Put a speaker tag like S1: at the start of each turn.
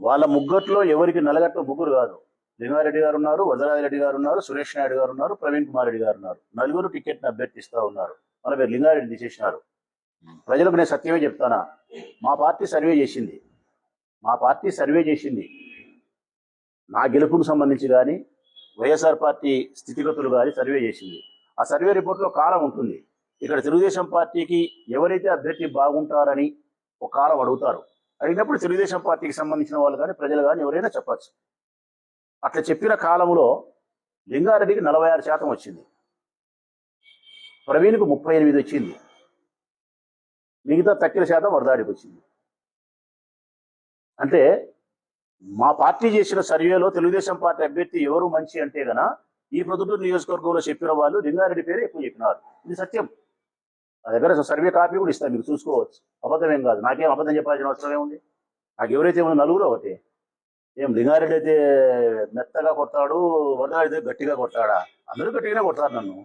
S1: వాళ్ళ ముగ్గుట్లో ఎవరికి నలగట్ల ముగ్గురు కాదు. లింగారెడ్డి గారు ఉన్నారు, వజరాజిరెడ్డి గారు ఉన్నారు, సురేష్ నాయుడు గారు ఉన్నారు, ప్రవీణ్ కుమార్ రెడ్డి గారు ఉన్నారు. నలుగురు టికెట్ని అభ్యర్థిస్తూ ఉన్నారు. మన పేరు లింగారెడ్డి తీసేసినారు. ప్రజలకు నేను సత్యమే చెప్తానా, మా పార్టీ సర్వే చేసింది. నా గెలుపుకు సంబంధించి కానీ వైఎస్ఆర్ పార్టీ స్థితిగతులు కానీ సర్వే చేసింది. ఆ సర్వే రిపోర్ట్లో కాలం ఉంటుంది. ఇక్కడ తెలుగుదేశం పార్టీకి ఎవరైతే అభ్యర్థి బాగుంటారని ఒక కాలం అడుగుతారు. అడిగినప్పుడు తెలుగుదేశం పార్టీకి సంబంధించిన వాళ్ళు కానీ ప్రజలు కానీ ఎవరైనా చెప్పచ్చు. అట్లా చెప్పిన కాలంలో లింగారెడ్డికి 46% వచ్చింది, ప్రవీణ్కు 38 వచ్చింది, మిగతా తక్కిన శాతం వరదాడికి వచ్చింది. అంటే మా పార్టీ చేసిన సర్వేలో తెలుగుదేశం పార్టీ అభ్యర్థి ఎవరు మంచి అంటే గన ఈ ప్రొద్దుటూరు నియోజకవర్గంలో చెప్పిన వాళ్ళు లింగారెడ్డి పేరు ఎక్కువ చెప్పినారు. ఇది సత్యం. నా దగ్గర సర్వే కాపీ కూడా ఇస్తాను, మీకు చూసుకోవచ్చు. అబద్ధమేం కాదు. నాకేం అబద్ధం చెప్పాల్సిన అవసరం ఏముంది? నాకు ఎవరైతే ఏమన్నా నలుగురు ఒకటి. ఏం లింగారెడ్డి అయితే మెత్తగా కొడతాడు, వరదాడి అయితే గట్టిగా కొడతాడా? అందరూ గట్టిగానే కొడతారు నన్ను.